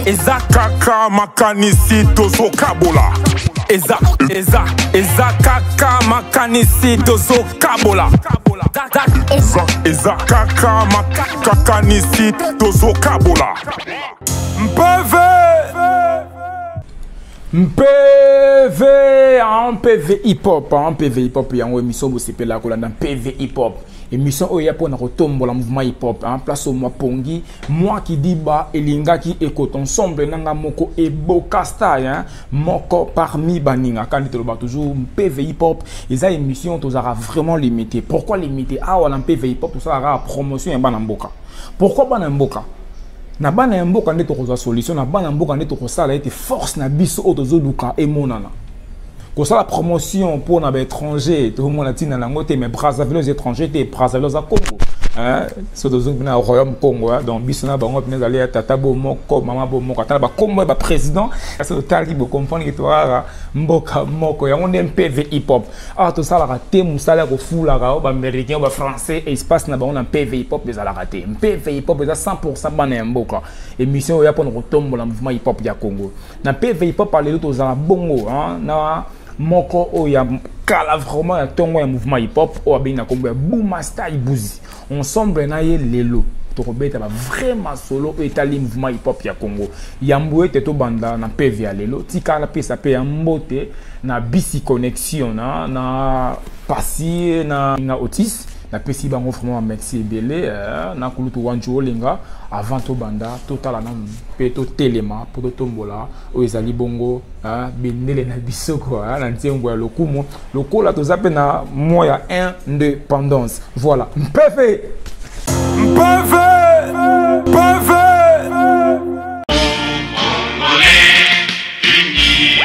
Eza kaka makanisi tozo kabola. Eza kaka makanisi tozo kabola. Eza kaka makanisi tozo kabola. PV hip-hop, PV hip-hop, il y a une émission qui s'appelle la PV hip-hop. Émission où il y a pour nous retomber le mouvement hip-hop. Place au moi Pongi, moi qui dis bah, Elinga qui écoute ensemble, nanga moko et Bokasta, moko parmi baninga. Quand il y toujours PV hip-hop, et ça émission tu auras vraiment limité. Pourquoi limité? Ah, on a PV hip-hop, tout ça aura promotion et banamboka. Pourquoi banamboka? Na bana mboka nde tokozwa solution na bana mboka nde tokozala ete force na biso otozo luka emonana ko sala promotion pour na ba étranger tout le monde a tina na ngote mais Brazzaville les étrangers te Brazzaville za Congo hein so tozo na royaume Congo donc biso na bango pena aller tata bo moko mama bo moko tala ba Congo ba président ça tali bo comprendre que toi mboka moko ya on PV hip hop ah to sala raté musala ko fula ka ba américain ba français et espace na ba on PV hip hop les ala raté PV hip hop za 100% bana mboka émission ya pour retomber le mouvement hip hop ya Congo na PV hip hop parler to za bongo hein na moko o ya kala vraiment ya tongo ya mouvement hip hop o abina kombo ya Boomasta Ibuzi ensemble na ye lelo to robeta ba vraiment solo etali mouvement hip hop ya Congo yamboué te to banda na PV ya lelo tika na pesa pe ya mbote na bisi connexion na pasi na Otis na pesi bango vraiment merci belé na kulutu wanjo lenga avant to banda total na peto telema pour tombola o ezali bongo benele na biso quoi na ntiembo ya lokumo lokola to zape na moya indépendance voilà PV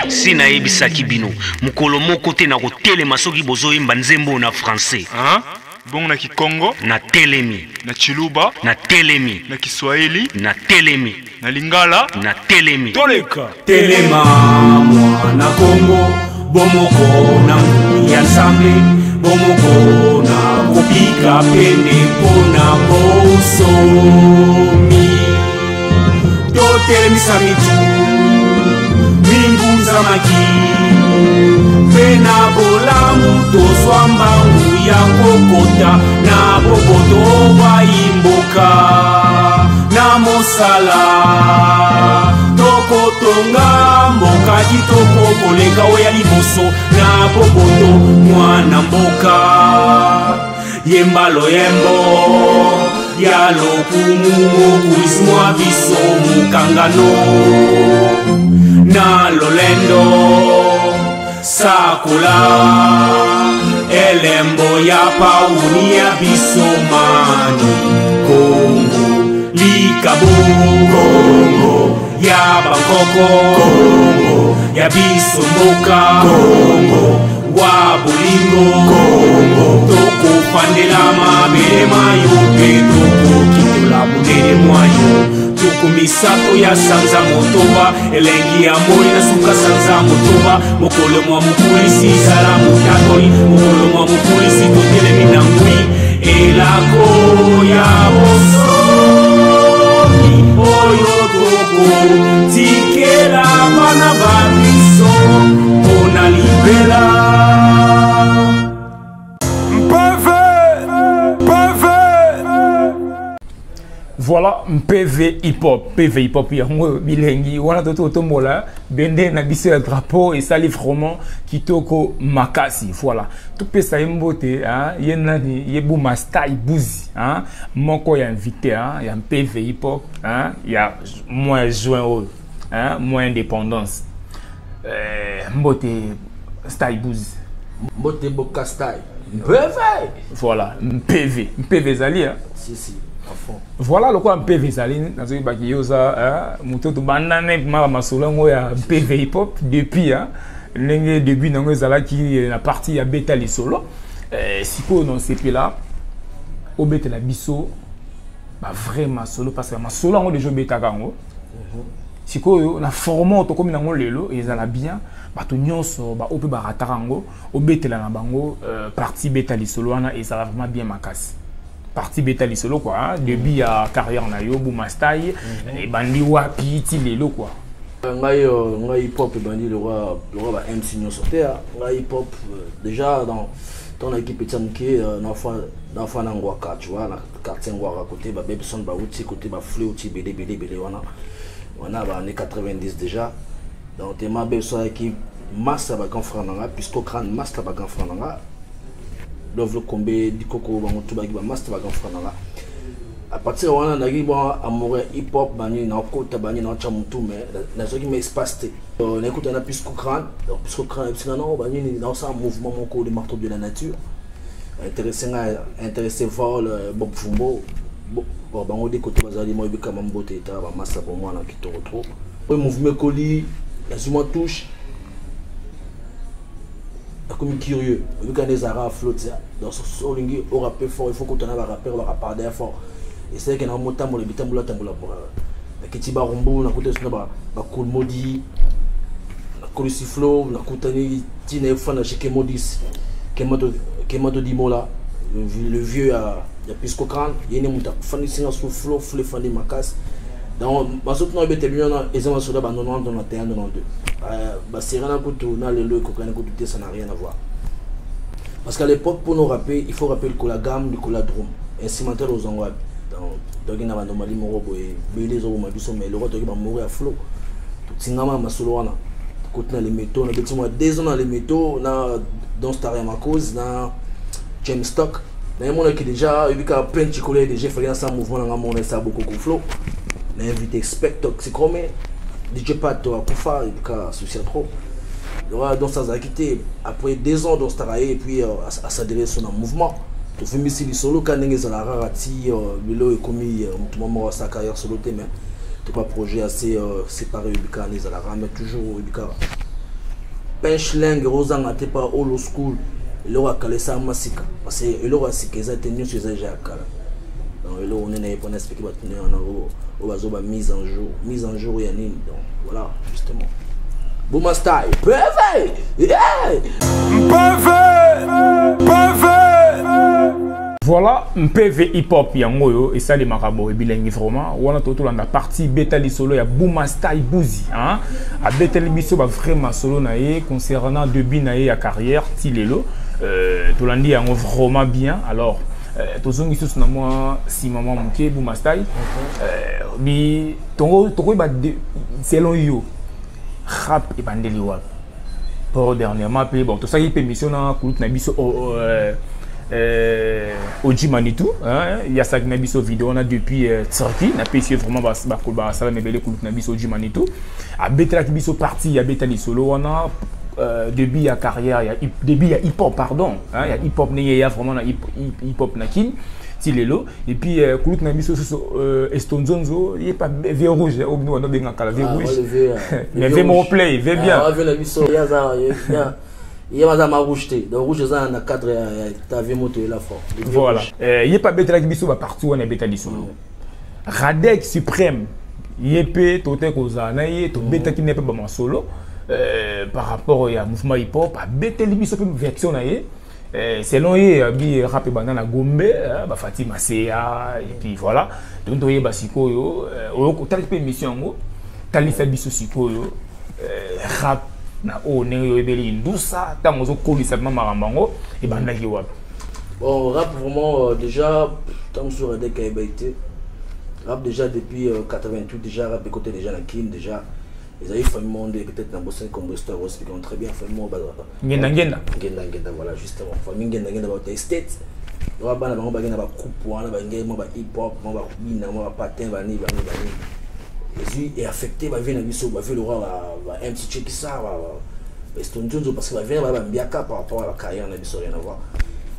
Sina ebisaki bino mukolo moko te na kotelema soki bozoyemba nzembo na français bon na Kikongo na telemi na Chiluba na telemi na Kiswahili na telemi na Lingala na telemi toleka telema mwana Kongo bomoko na ya sambe bomoko na kopika pende pona bosomi to telemisa mitu mingunza maki pena bolamu tozwa mbangu ya kokota na boboto baimboka na mosala tokotonga mboka kitoko koleka oya liboso na boboto mwana mboka yembalo yembo ya lokumu mokulismwa biso mukangano na lolendo sakula elembo ya pauni ya bisomani Kongo likabu Kongo ya Bangkoko Kongo ya bisomboka Kongo wa bolingo Kongo toko pandela mabele mayo petoko kitola budele mwayo misato ya sanza motoba elengi ya moi na suka sanza motoba mokolo mwa mukulisi sala mutakoli mokolo mwa mukulisi totelemi na ngwi elako ya bosomi oyo toko tikela bana babiso mpona libela Voilà, PV hip-hop, yango bilengi, wana toto tombola, bende na bise le drapeau et ça livre vraiment kitoko makasi. Voilà. Tout peut ça mbote, hein, yenani, Boomasta Ibuzi, hein, moko ya invité, hein, ya PV hip-hop, hein, ya moins joint, hein, moins indépendance. Mbote Sta Ibuzi. Mbote Bokasta. PV. Voilà, PV zali, hein. Si. Voilà le quoi PV Saline dans une bakiosa muto to banane ma masolongo ya PV hip hop depuis le début dans zala qui la partie ya beta les solo siko non CP là au beta la biso ba vraiment solo parce que ma solo on déjà beta kango siko na format to comme nango lelo et zala bien ba to nyonso ba ope ba ratarango au beta la na bango partie beta les solo na et ça va vraiment bien makasi parti Betali Solo quoi hein? Début à carrière na yo Boumastai et bandi wapi ti lelo quoi ngai hip hop bandi le roi ba MC Nyo Sotea ngai hip hop déjà dans ton équipe Tsamke na fa na ngwaka tu vois na quartier ngwaka côté ba Bebson ba outi côté ba Fleu outi belé wana ba années 90 déjà donc tema Bebson équipe master ba grand frère nanga puisque crâne master ba grand frère nanga Love Kombe Dikoko bango tout ba master ba grand frère nanga à partir de là, on a amoureux hip hop, bani na kota bani na chamutu mais na zoki me espace on écoute on a plus crâne donc plus crâne parce que non bani dans ça mouvement mon cours de marteau de la nature intéressé voir le Bob Fumbo bon bango de côté bazali moi bika mambote eta ba massa pour moi na kitoro trop le mouvement coli la zuma touche comme curieux vu qu'on les arabes flotte dans ce solingi au rappel fort il faut qu'on ait un rappel le rapport d'air fort et c'est que na motambo le bitambola tambola na kitiba rombo na côté sona ba cool modi na colisi flow na kutani tina fana chez Kemodis Kemodo Dimola le vieux à Pisco Crâne yene muta fani singa sous flow flé fani makas donc basoto no bete bien na ezama soda ba 90 91 92 bah c'est rien à côté na le cocaïne côté ça n'a rien à voir parce qu'à l'époque pour nous rapper il faut rappeler que la gamme du coladrome instrumental aux angwa donc il a normali morobo et belé zo mabiso mais le roi dogi ba mourir à flot tout singama masolo wana côté na les métaux na beti moi 2 ans dans les métaux na dans Star ma cause na James Stock na mon qui déjà il a plein de chocolat déjà fait un mouvement na mon ça beaucoup flow na invité spectacle c'est comme DJ Pat à Koufa et puis associé trop donc ça a quitté après 2 ans dans Star et puis à s'adhérer sur un mouvement tout fait misili solo quand n'engage la rarati bilo et commis tout moment sa carrière solo mais tout pas projet assez séparé ubika les à la rame toujours ubika punchline rosan n'était pas old school il aura calé ça masika parce que il aura si que ça tenu sur ça jacala donc là on est pas expliquer ba tenir en ozo ba mise en jour ya nini donc voilà justement Boumastai PV voilà PV hip hop yango yo et ça les marabo et bilingue vraiment wana toto la partie Betali Solo ya Boumastai Bouzi hein a Betali biso ba vraiment solo na ye concernant début na ye ya carrière tilelo to landi yango vraiment bien alors tozongi sous na moi si maman muke Boumastai bi tongo ba selon yo rap et bandeli wa pour dernièrement puis bon tout ça qui permission na kulut na biso Oji Manitou hein il y a ça na biso vidéo on a depuis Turquie na payé vraiment ba ça na belé kulut na biso Oji Manitou a Betali biso parti ya Betali Solo on a début ya carrière ya début ya hip hop pardon hein ya hip hop né ya vraiment na hip hop na kin tilelo et puis kulut na biso estonzonzo il est pas vieux rouge au nous on a bien kala vieux rouge mais vieux mon play vieux bien ah vieux na biso ya za il y a ma rouge donc rouge ça na cadre ta vieux moto là fort voilà il est pas Betali biso ba partout on a Betali Solo Radek suprême yep tote koza na ye to Betali n'est pas ba solo par rapport au mouvement hip hop a Betali biso pe version na ye selon ye bi rap e banana Gombe ba Fatima Seya et puis voilà donc toye ba sikoyo o tali pe mission ngo tali sa biso sikoyo rap na o ne yo ebeli ndusa tango zo kolisa marambango e bandaki wa bon rap vraiment déjà tant sur des kaibété rap déjà depuis 88 déjà rap côté déjà la kin déjà ils avaient fait le monde peut-être dans Boston comme Star Wars qui ont très bien fait le monde ngenda voilà justement famille ngenda ba des states wa bana bango bagena ba coupe wana ba ngema ba hip hop ba bina ba patin ba ni et affecté ba vient na biso ba fait le roi ba MC Cheki ça ba Stonjonzo parce que ba vient ba mbiaka par rapport à la carrière na biso rien à voir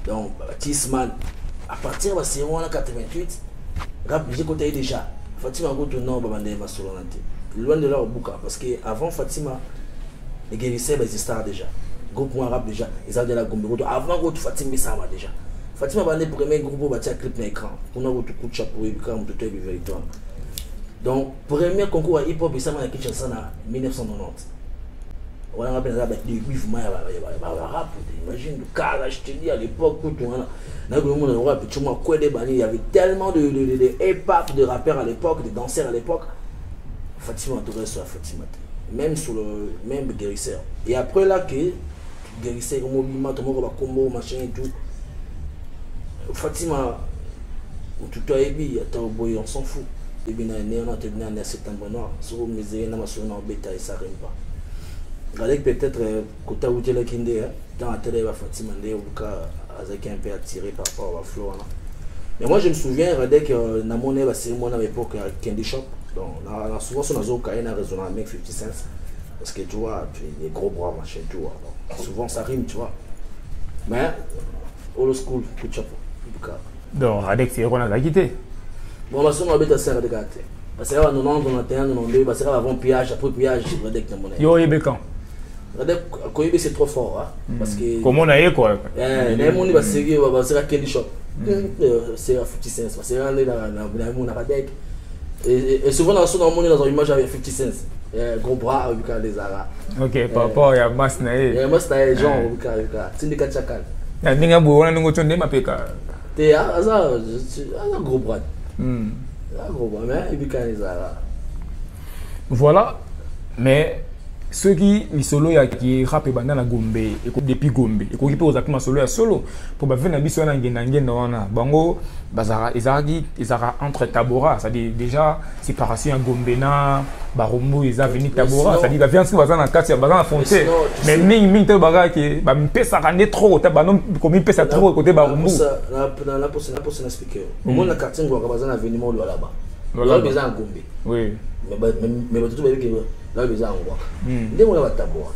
donc Tisman à partir de ces mois 88 rap j'ai côté déjà Fatima Goto non ba bande ma solo nante loin de là au bouca parce que avant Fatima les guérisseurs ils étaient déjà groupe rap déjà ils avaient de la Gombe avant Goto Fatima ça va déjà Fatima bande premier groupe battu clip na écran on a Goto coup de chapeau et quand tout est véritable. Donc, premier concours à hip-hop, il s'est Kinshasa en 1990. On a appelé ça des bifs, rap. Imagine le cas là, je te dis à l'époque où il y avait tellement de hip-hop, de rappeurs à l'époque, de danseurs à l'époque. Fatima Touré sur la Fatima. Même sur le même guérisseur. Et après là que guérisseur, mouvement, tout le monde va combo, machin et tout. Fatima, tout a été, on s'en fout. Et bien, on a terminé en septembre noir. Sur mes éléments nationaux, bêta et ça rime pas. Avec peut-être côté où tu es dans la télé, Fatima, avec un peu attiré par rapport à la flore. Mais moi je me souviens que dans mon cérémonie à l'époque à Candy Shop, donc souvent sur nos cas, il y a raison avec 50 cents parce que tu vois, les gros bras machin, tu vois. Souvent ça rime, tu vois. Mais old school, coup de chapeau. Donc avec c'est qu'on a quitté. Bon, bah, si on a bien serré de gâter. Parce que là, 90, 91, 92, parce que là, avant pillage, après pillage, je vais dire que mon Yo, il est quand Koyebe c'est trop fort, hein, parce que comment on a eu quoi? Les gens va sérieux, va se Candy Shop. C'est à 50 cents, parce que là on a deck. Et souvent dans son monde dans une image avec 50 cents. Gros bras avec les arabes. OK, par rapport à Masnae. Il y a Masnae genre avec syndicat chakal. Ya ninga bo wana ngo tonde mapeka. Te ça gros bras. Gros bras mais avec les arabes. Voilà, mais ceux qui solo ya qui rap et bandana Gombe et depuis Gombe et qui pose à solo ya solo pour ba venir biso na ngenda wana bango bazara ezara entre Tabora, ça dit déjà séparation Gombe na Barombo ils a venu Tabora, ça dit la viande qui bazana kati bazana foncer mais ming te baga ki ba mpesa rande trop ta ba non comme mpesa trop côté Barombo la pour expliquer au moins la quartier ngo bazana aveniment là-bas là besoin Gombe oui mais tout que là besoin ngwa ndé mo la Tabora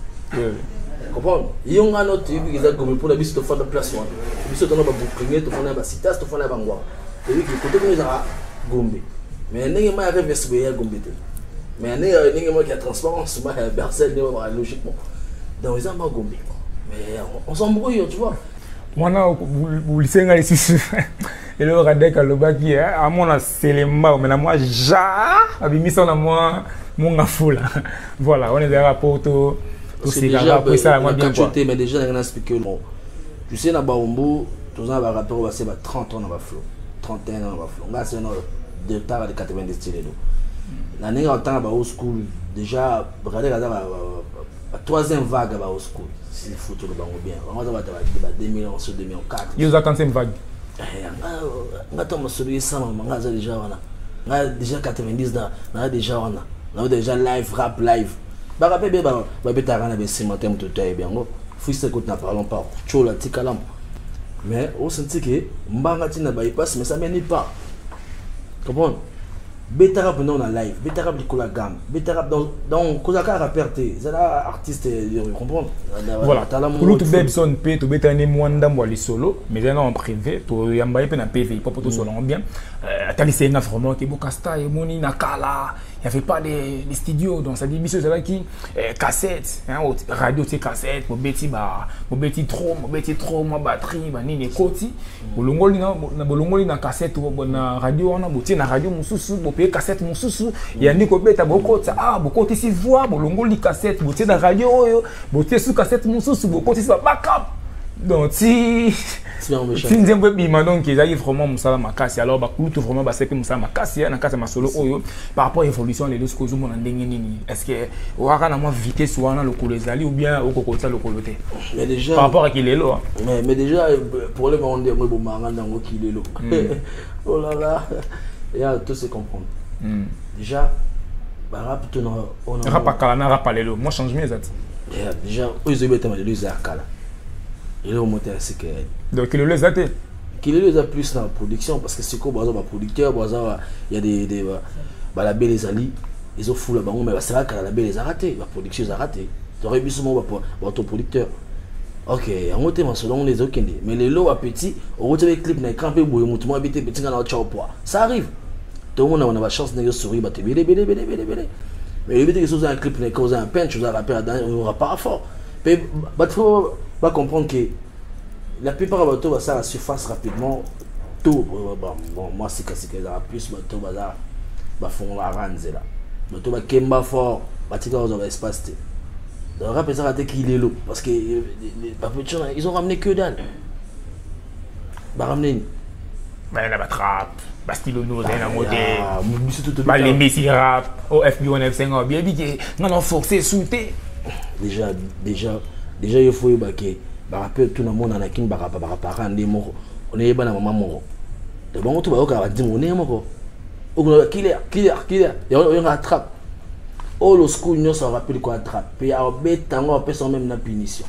comprendre yonga no tu qui za Gombe pour la biso to fa de place wana biso to na ba bouclier to fa na ba citas to fa na ba ngwa et qui côté que za Gombe mais ndenge ma rêve se ya Gombe te mais ndenge mo qui a transparence ma Bercel ne va logiquement dans les amba Gombe mais on s'embrouille tu vois moi vous lycée nga ici et le radek le baki à mon selemba mais moi ja abimisa na moi mon afula voilà on est des rapports tout déjà après ça moi bien quoi mais déjà on a expliqué tu sais na Barombo tous un rapport va c'est 30 ans dans la flow 31 ans dans la flow là c'est de tard de 90 style la nègre en temps ba old school déjà regarder la troisième vague ba old school si le foot le bango bien on va 2000 sur 2004 il y a 45 vague nga to masuri sama nga za déjà wana nga déjà 90 na déjà wana na déjà live rap live ba rapé ba betara na be simatem tout est bien go freestyle que na parlons pas chola tikalam mais on sentit que mbanga tina ba passe mais ça mène pas comprendre betara pendant la live betara de la gamme betara donc kozaka rapperté c'est là artiste comprendre voilà pour tout Bebson pe to betane mwanda mwali solo mais là en privé to yamba pe na PV pour tout solo bien attendez c'est une vraiment qui bokasta et moni na kala il y avait pas les studios donc ça dit biso c'est là qui cassette hein radio c'est cassette mo beti trop ma batterie ba nini koti bolongoli na cassette na radio on a boti na radio mususu pe cassette mususu ya ndiko beta bokota bokoti si voix bolongoli cassette boti na radio oyo boti su cassette mususu bokoti si backup donc si nzembo bima donc ezali vraiment musala makasi alors bakulutu vraiment basepe musala makasi na kasa masolo oyo par rapport à l'évolution les deux causes na ndenge nini est-ce que oaka na moi vitesse wana lokolo ezali ou bien okokota lokolo te mais déjà par rapport à kilelo mais déjà pour le monde moi bomanga ndango kilelo oh là là il y a tout se comprendre déjà rap tout on rap kala na rap lelo moi changement exact déjà ils ont été mal les kala il est au moteur c'est que donc il les a été qu'il les a plus dans la production parce que c'est quoi bazar producteur bazar il y a des la belle les ali ils ont fou là mais c'est là que la belle les a raté la production a raté tu aurais vu souvent pour ton producteur OK en moteur mais selon les autres mais les lots à petit au retour des clips na campé boyo mutumo habité petit na ciao poa ça arrive tout le monde a la chance de sourire bah bélé mais le but que ça un clip na cause un peine chose à rappeler on aura pas fort mais faut va comprendre que la plupart des bateaux ça à la surface rapidement tout bon moi c'est que ça plus bateau bah font la ranze là bateau va kemba fort batika dans l'espace Dans le rap, ils ont raté qu'il est là. Parce que ils ont ramené que dalle. Bah, ramené. Bah, il y a la trap. Bah, style nous, il y a la mode. Bah, les Messi rap. Au FB, on a F5. Bien, bien, non, non, forcé, souté. Déjà, il faut que bah, rappelle tout le monde en a qui bah, on est pas dans maman moro. De bon, tout va au dire on est moro. Killer. Il y a un trap. Oh, le school, nous s'en rappelle quoi trap. Puis il y a un bête, on peut sans même la punition.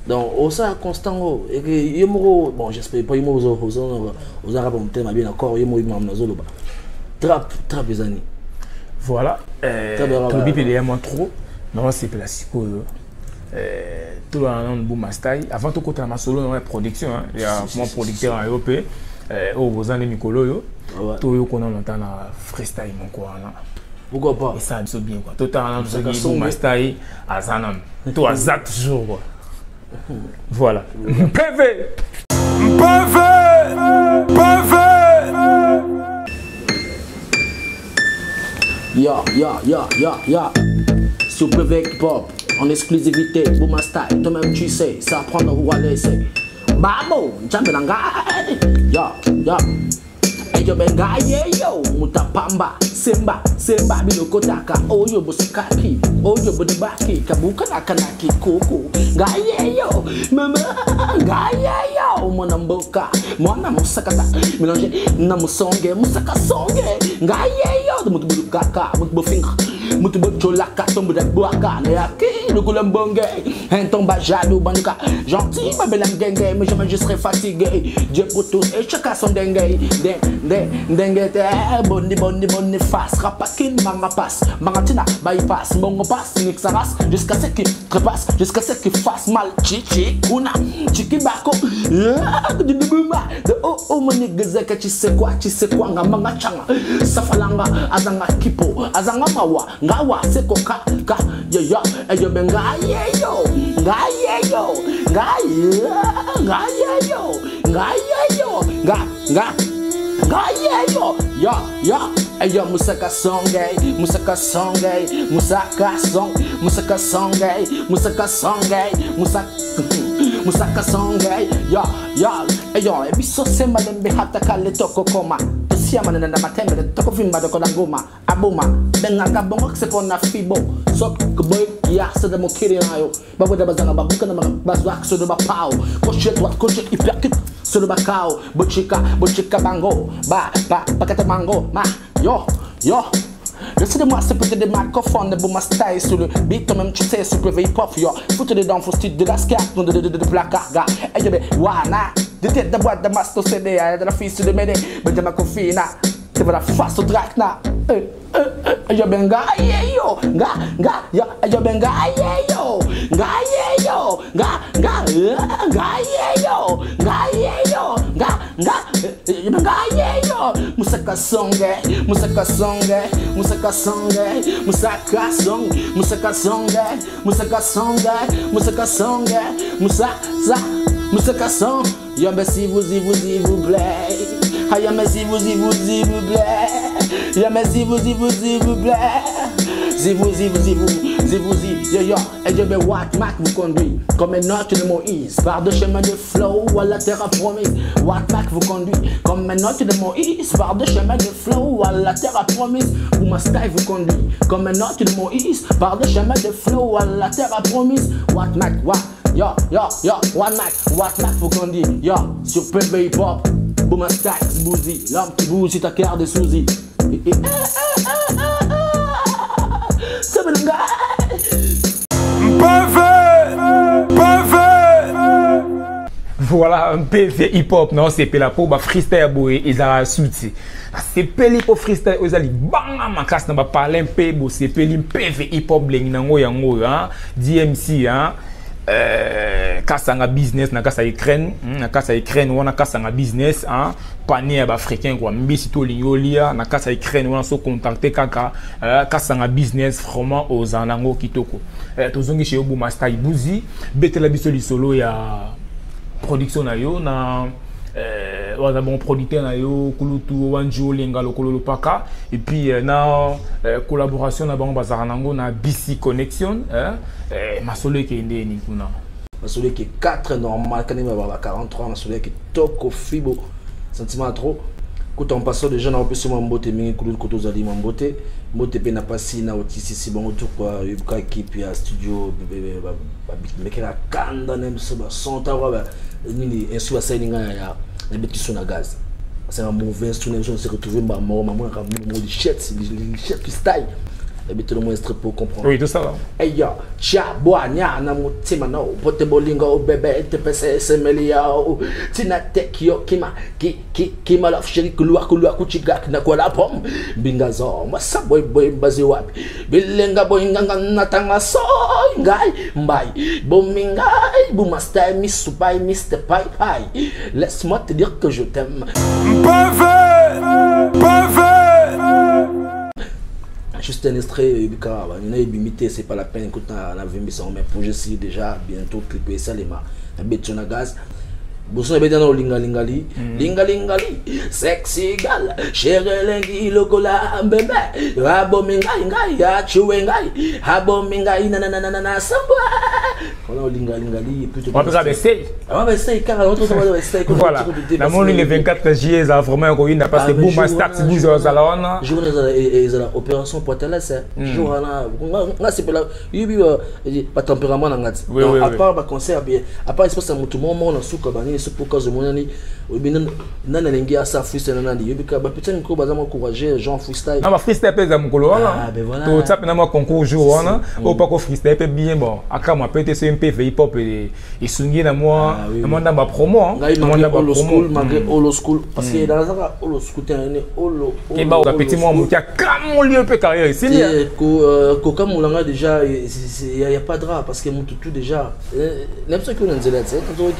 Donc, au sein constant, et que Yemoro, bon, j'espère pas Yemoro aux Arabes, on t'aime bien encore, Yemoro, Yemoro, trap, les années. Voilà. Tout le bip est moins trop. Non, c'est classique. Tout le monde boum mastai. Avant tout côté ma solo, on a production. Il y a mon producteur en Europe. Au Rosan de Mikolo. Tout le monde entend la freestyle mon quoi. Pourquoi pas? Et ça me bien quoi. Tout le monde boum mastai à Zanam. Tout à Zat toujours quoi. Voilà. PV. Ya. Sur PV Hip-Hop, en exclusivité, Bouma Style, toi-même tu sais, ça prend où à laisser. Babo, Djambelanga, ya. Eyo benga yo, mutapamba, semba, bilokotaka, oyo bosikaki, oyo bodibaki, kabuka nakanaki, koko, gayeyo, mama, gayeyo, mwanamboka, mwana musakata, mélanger, na musonge, musaka songe, gayeyo, mutubulukaka, mutubufinga, mutubocholaka, tombudabuaka, neaki, le goulambonge, un tomba jadou, banduka, gentil, ma belle genge, mais jamais je serai fatigué, Dieu pour tous, et chacun son dengue, Dengete, bonni face, rapakin, manga passe, mangatina, bypass, mongo passe, nixaras, jusqu'à ce qu'il trépasse, jusqu'à ce qu'il fasse mal, chichi, kuna, chiki bako, du buma, de oh, mon nigga, tu sais quoi, nga manga changa, safalanga, azanga kipo, azanga mawa, ngawa, seko ka, yo, eyo benga, yo, ya, eyo musaka songe, musaka songe, ya, eyo, ebiso sema dembe hata kale toko koma, tosiama na matembe toko vimba doko na goma, abuma, benga kabongo se kona fibo, sok kuboy ya se de mokiri na yo, babu da bazanga babuka na bazwak so de bapao, kochet hyperkit so de bakao, bochika bango, pakete mango, yo. Laissez-moi ce petit de microphone de Bouma Style sur le beat, toi-même tu sais, sur PV Hip-Hop, yo. Foutez dedans, faut style de la scat, de placard, gars. Et je vais, wana, de tête de boîte de masto CD, de la fille sur le médé, mais de ma cofina, c'est la face au drac, na. Yo benga, yo, yo benga, yo, musaka songe, yo ben s'il vous plaît, aïe mais s'il vous plaît, yo mais s'il vous plaît, yo, et je vais What Mac vous conduit comme un autre de Moïse, par de chemin de flow à la terre promise. What Mac vous conduit comme un autre de Moïse, par de chemin de flow à la terre promise. Bouma Style vous conduit comme un autre de Moïse, par de chemin de flow à la terre promise. What Mac, yo, What Mac vous conduit, yo, sur PV Hip-Hop, Bouma Style, Bouzy, l'homme qui bouge ta carte de Suzy. Voilà un PV hip-hop, non, c'est la pour freestyle boy, ils ont soutien. C'est peli pour freestyle, ils ont bang ma classe, n'a pas parlé un peu, c'est peli PV hip-hop, bling nango yango, DMC, kasanga business na kasa Ukraine, wana kasanga business, panier africain quoi, mbisi to lingolia na kasa Ukraine wana so contacter kaka kasanga business vraiment aux anango kitoko. Tozongi chez Bouma Style Bouzy, betela biso li solo ya production na yo na on a bon producteur na yo kulutu wanjo lenga lokolo paka et puis na collaboration na bango bazara nango na BC Connection masolo ke ndeni kuna masolo ke 4 normal quand même ba 43 masolo ke toko fibo sentiment trop quand on passe de gens on peut se mbote mingi kulutu koto zali mbote mbote pe na pasi na otisi si bon tout quoi yuka équipe ya studio mekela kanda nem so ba sonta wa nini insu asalinga ya beti sona gaz c'est un mauvais instrument on se retrouver ma mort maman a mis les chèques qui style beti le moins pour comprendre oui tout ça là hey ya cha boanya na mutima no pote bolinga o bebe te pese semelia o tina tekio kima la fsheri kulwa kuchiga na kwa la pom bingazo masa boy bazi wapi bilenga boy nganga natanga so ngai mbai bomingai bumastai misupai mr pai laisse-moi te dire que je t'aime juste un extrait limité c'est pas la peine écoute on a vu mais projet si déjà bientôt clipé ça les ma betona gaz boson be dans lingali sexy gal chérelengi lokola bébé abomingai ngai ya chuengai abomingai na samba on lingali plutôt on peut essayer on va essayer car on va essayer voilà la mon le 24 juillet ça vraiment ko ina parce que boom start si vous za laona jour la opération Poitala c'est jour là c'est là yubi pas tempérament na ngati à part ba concert bien à part espace mutu moment na suka bani c'est pour cause monani nana nengia sa freestyle nana ndi yobika ba peut-être ko baza encourager Jean freestyle na ba freestyle pe za mukolo wana to tap na ma concours jour wana o pas ko freestyle pe bien bon aka moi peut-être c'est un peu hip hop et sungi na moi na moi ba promo na moi ba promo malgré old school parce que dans la old school terrain old et ba petit moi mutia comme lieu pe carrière ici ko comme on a déjà il y a pas de rap parce que mon tout déjà n'importe quoi dans zela c'est tout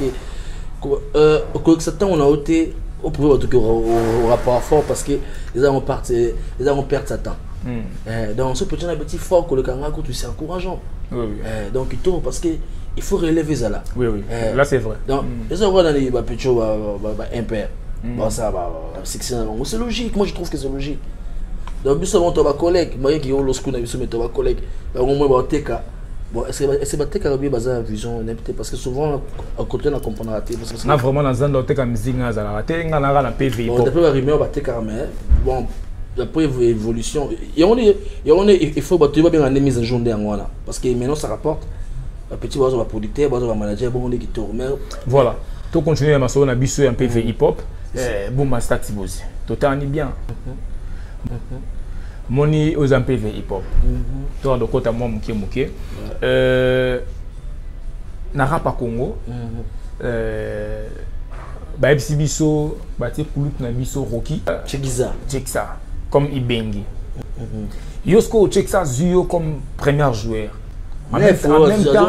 que ce temps on a ôté au pouvoir tout au rapport fort parce que les gens perdent sa temps donc ce petit fort que le kangaku tu c'est encourageant donc il tourne parce que il faut relever ça là là c'est vrai donc les gens dans les petits impair bon ça c'est logique moi je trouve que c'est logique donc bis avant ton collègue moi qui ont lorsqu'on a vu ce méthode collègue au moins ba teka bon est-ce que teka bien basé vision n'importe parce que souvent à côté on comprend raté parce que na vraiment dans un teka musique na za raté nga na PV bon d'après la rumeur ba teka mais bon d'après évolution il faut ba tu vas bien en mise en jour d'angwana parce que maintenant ça rapporte petit bazo ba producteur bazo ba manager bon on est qui tourne mais voilà tout continuer ma solo na biso un PV hip hop bon ma stati bosi tout en bien moni aux MPV hip hop toi de côté moi muke na rap à Congo ba ebisi biso ba tie kulut na biso Rocky Checksa comme Ibengi Yosko Checksa Zuyo comme premier joueur en même temps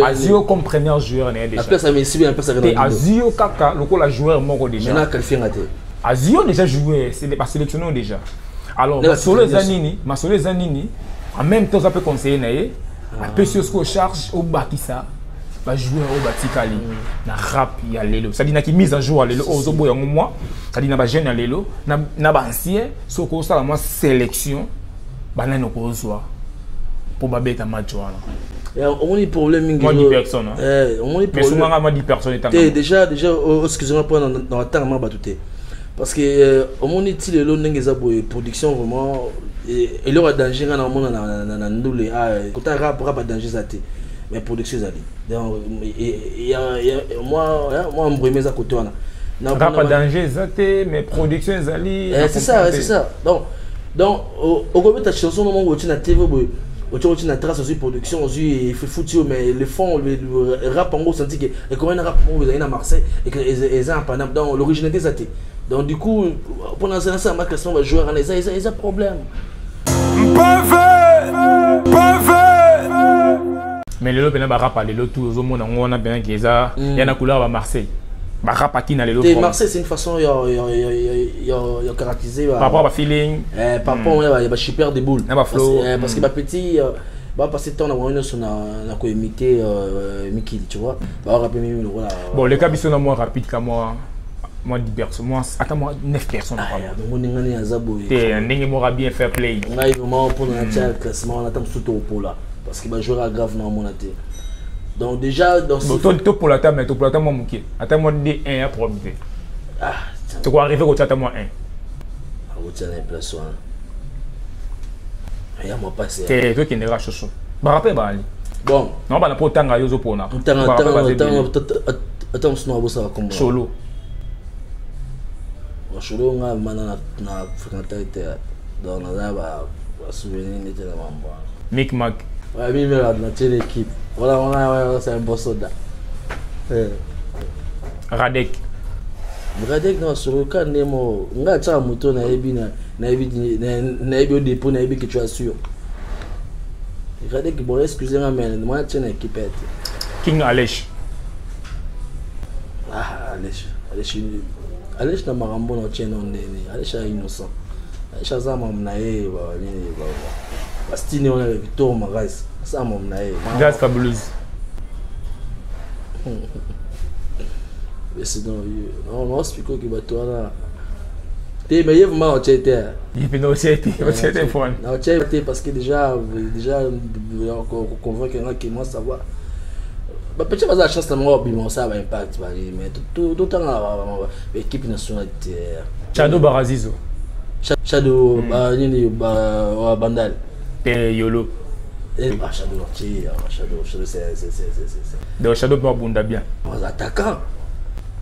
Azio comme premier joueur déjà après ça mais si bien après ça et Azio kaka lokola joueur moko déjà na qualifié raté Azio déjà joué c'est pas sélectionné déjà alors ma solo zanini en même temps ça peut conseiller naé après si on charge au bakisa ba jouer au batikali na rap ya lelo ça dit na ki mise à jour lelo ozo boya moi ça dit na ba jeune lelo na ba ancien soko ça la sélection ba na ko zo pour ba beta match wana on a problème mingi moi 10 personnes on a mais souvent moi 10 personnes déjà excusez-moi pour dans la temps ba touté parce que au monde il est l'on ngeza boy production vraiment et le danger na mona na ndule côté rap danger zaté mais production zali donc moi mbrimé za côté wana rap danger zaté mais production zali c'est ça donc au gobe ta chanson moment où tu na TV boy tu na trace aussi production aussi il fait foutu mais le fond le rap en gros senti que et comment un rap vous avez à Marseille et que ils ont pas dans l'originalité zaté. Donc du coup, pendant ce temps, ma question va jouer à les problème. Mais le lot ba rap le tout au monde on a bien qu'il y a na couleur à Marseille. Ba rap qui na le lot. Marseille c'est une façon il caractériser par rapport à feeling. Par rapport il va super des boules. Parce que ma petit bah passer temps on a une son na ko imiter Mickey tu vois. Ba rapper voilà. Bon les cas sont moins rapide que moi. Moi 10 personnes, moi attends moi 9 personnes. Mon ngani azabo. T'es ndenge m'aura bien faire play. Ngai vraiment pour na tia classement on attend surtout pour là parce que va jouer grave dans mon até. Donc déjà dans ce toi pour la table mais toi pour la table moi mouké. Attends moi D1 à probabilité. Ah, tu quoi arriver au attends moi 1. Ah, vous tiens les places hein. Rien moi passer. T'es toi qui n'est pas chaud. Bah rappelle bah. Bon, non bah na pour tanga yozo pour na. Attends, sinon vous ça comme solo. Solo nga mana na fréquenter dans la ba souvenir n'était la mambo. Mick Mac. Ouais, mais la l'équipe. Voilà, on a c'est un bon soldat. Radek. Radek non sur le cas nemo nga tsa moto na ebi au dépôt na ebi que tu as sûr. Radek bon excusez-moi mais moi tiens équipe. King Alech. Ah, Alech na marambo na tien on nene. Alech est innocent. Alech azama mnae ba nini ba. Bastine on a Victor Marais. Ça mon mnae. Gaz fabuleuse. Mais c'est non explique que bato na. Te mais il va tchete. Il peut nous tchete, téléphone. Non tchete parce que déjà on convainc que moi ça va. Bah peut-être pas la chance de moi bien ça va impact mais tout temps l'équipe nationale Shadow Barazizo. Shadow nini ba Bandal. Yolo. Shadow c'est donc Shadow pas bunda bien. Les attaquants.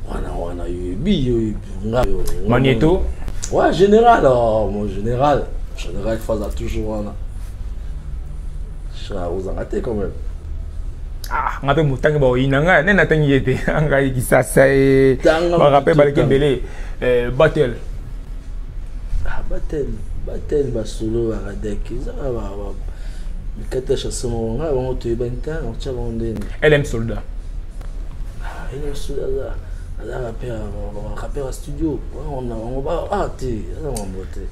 On a eu bi Magneto. Ouais général mon général face toujours on a. Ça vous en raté quand même. Ah, ngape mutangi ba inanga nena tangi yete anga ikisasa ba rappel ba lekembele battle. Ah battle ba solo ba Radek ça va mikata chanson nga ba to ibanta on tcha bonde LM Soldat. Ah LM Soldat là rappeur studio on va on botte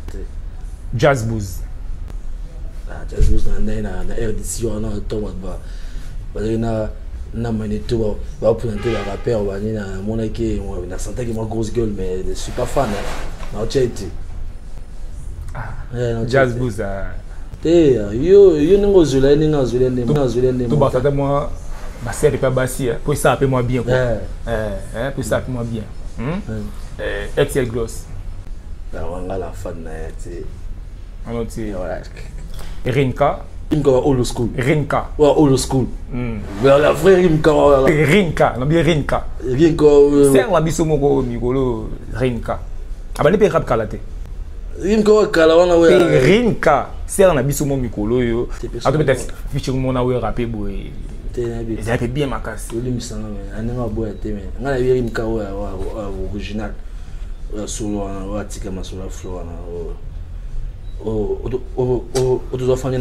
Jazz Booz. Ah Jazz Booz na RDC on a to ba na Magneto va présenter la rappeur va ni na mon qui na sentais que moi grosse gueule mais je suis pas fan na tchete Jazz Booz yo ningo zula to ba tata moi ba serre pas bassi pour ça appelle moi bien quoi pour ça appelle moi bien Excel Gross la la fan na ti alors tu Rinka old school. Rinka. Ouais, old school. La vraie Rinka. Rinka, non bien Rinka. Rinka. C'est la biso moko mikolo Rinka. Abane pe rap kalate. Rinka kala wana we. Rinka, c'est na biso mo mikolo yo. Ato peut-être featuring mona we rapper boy. Ils avaient bien ma casse. Oli misanga me. Anenga boy teme. Ngala bi Rinka we original. Solo wana tika masolo flow wana.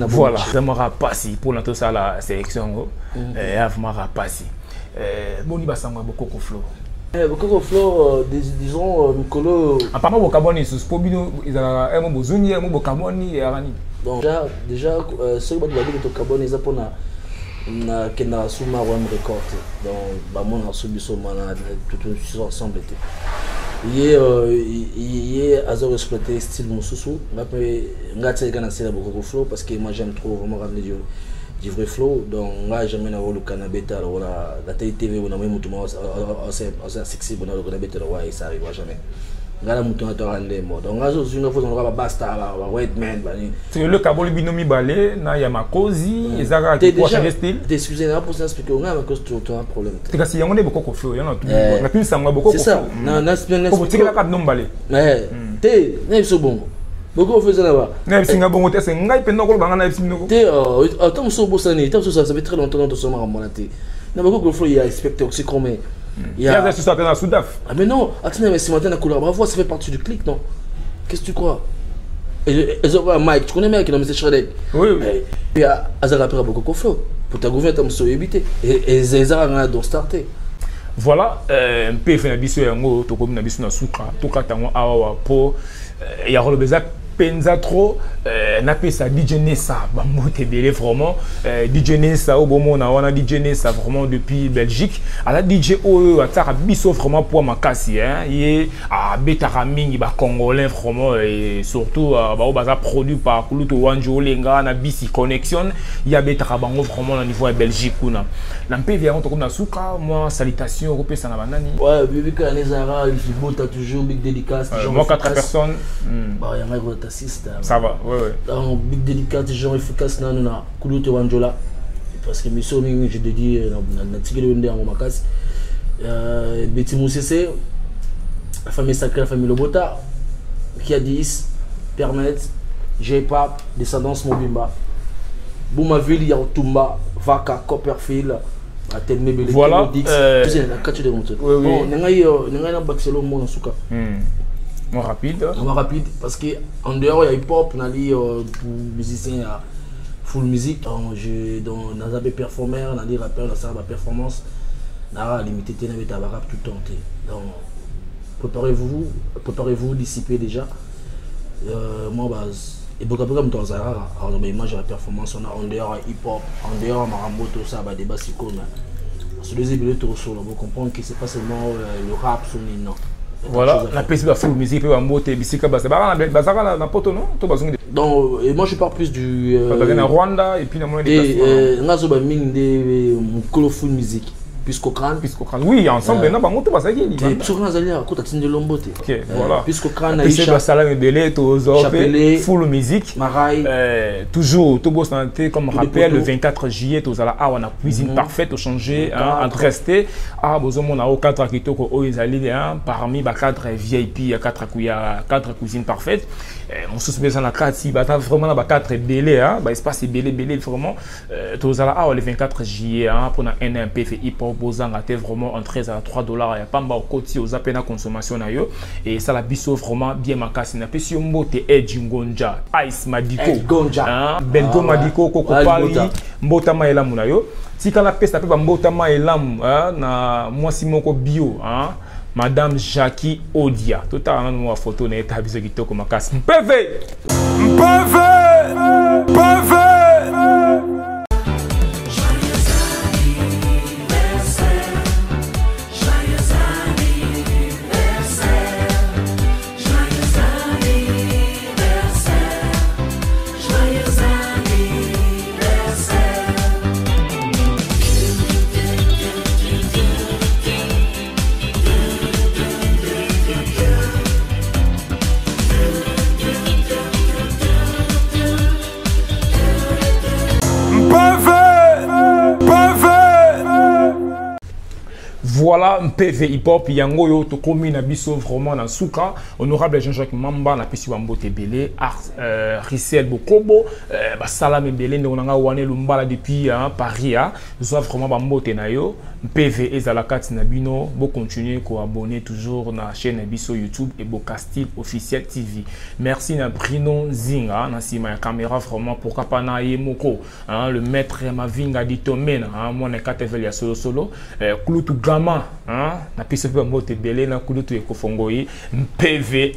Voilà, vraiment rapassi pour notre salle la sélection. Vraiment rapassi. Boni basangwa beaucoup flow. Beaucoup flow, disons Mikolo. Apparemment Bokaboni sous Pobino, ils ont un bozuni, un Bokaboni et Arani. Donc déjà ce que tu as dit Kaboni ils ont na kena suma wam record. Donc ba mon na subiso mana tout ensemble était. Il est à exploiter style Moussousou. Je beaucoup flow parce que moi j'aime trop vraiment ramener du vrai flow. Donc moi j'aime bien le canabéta. La TV, on a même tout le monde assez sexy. On a le canabéta, ça arrive jamais. Ngala mutu na torande mo donc ngazo zinga fo zonga basta ba white man ba ni c'est le kaboli binomi balé na ya makozi ezaka ki pour changer style excusez moi pour expliquer on a parce que tu as un problème c'est que si yango ne beaucoup flow yana tout na pin sangwa beaucoup c'est ça na expliquer ko tikela ka nombalé te na so bon beaucoup faisait là-bas na singa bongo te c'est ngai pe nokolo banga na singa te attends so bosani tant ça fait très longtemps dans ce moment monate na beaucoup flow il y a expecté aussi comme il y a des choses à Soudaf. Ah mais non, attends mais ce matin la couleur bravo ça fait partie du clic non. Qu'est-ce que tu crois? Et Mike, tu connais mec qui a mis Shredek. Oui. Et à Azara père beaucoup confort. Pour ta gouvernement comme ça éviter et Zezara a donc starter. Voilà, un peu fait na biso yango to comme na biso na suka to katango awa po ya rolo bezak penza trop na pesa DJ Nessa bambote belé vraiment DJ Nessa au bon on a DJ Nessa vraiment depuis Belgique ala DJ o ataka biso vraiment pour makasi hein et a betara mingi ba congolais vraiment et surtout ba baza produit par Kuluto Wanjo Lenga na bisi connexion il y a betara bango vraiment au niveau de Belgique kuna na PV on to comme na suka moi salutation au pesa na banani ouais bébé Kanezara il faut t'as toujours big dédicace moi 4 personnes bah il y en a qui t'assistent ça va ouais ouais dans big dédicace genre efficace na na Kuluto Wanjola parce que mission je dédie na tigre wende en makasi Betty Moussese la famille sacrée la famille Lobota qui a 10 permettre J-Pap descendance Mobimba Boumaville Yaoutumba Vaka Copperfield voilà bon rapide parce que en dehors il y a hip hop pour musiciens full musique dans un performeur dans des rappeurs dans sa performance na limité na beta rap tout le temps donc préparez-vous dissiper déjà moi base et beaucoup comme dans Zara alors mais moi j'ai la performance on a en dehors hip hop en dehors marambo tout ça ba débat c'est comme sur les ébélés tout sur vous comprendre que c'est pas seulement le rap son non voilà la piste de full musique peut emboter bisika ba bazaka na poto non to bazongi donc et moi je parle plus du Rwanda et puis na mon et ngazo ba ming de mukolo full musique Pisco Crane oui ensemble na bango to basaki li Pisco Crane azali ko tatinde lombote OK voilà Pisco Crane Aisha Salam Belé to Zopé full musique Marai toujours to boss santé comme rappel le 24 juillet to zala awa na cuisine parfaite au changer en resté a bozomo na o 4 kitoko o ezali parmi ba 4 VIP 4 cuisine parfaite on se souvient na 4 si ba vraiment na ba 4 belé ba espace belé vraiment to zala awa le 24 juillet pour na NMP hip hop bozanga te vraiment en 13 à 3 dollars ya pamba au côté aux appels à consommation na yo et ça la biso vraiment bien makasi na pesi mbote Edingonja Ice Madiko Belgo Madiko Koko Pali mbota maelamu na yo tika la pesa pe ba mbota maelamu na mwasi moko bio Madame Jackie Odia totalement na photo na eta biso kitoko makasi mpeve voilà PV hip hop yango yo to komi na biso vraiment na suka honorable Jean-Jacques Mamba na pesi wambote belé Rissel Bokobo ba salame belé ndonga wane lumbala depuis Paris soit vraiment bambote na yo PV ezala kati na bino bo continuer ko abonner toujours na chaîne biso YouTube et Boka Style officiel TV merci na Bruno Zinga na sima ya caméra vraiment pourquoi pas na yemoko le maître Mavinga ditomena moi na KTV ya solo Kulutu Gama na pisa pe mbote belé na Kulutu ekofongoi mpv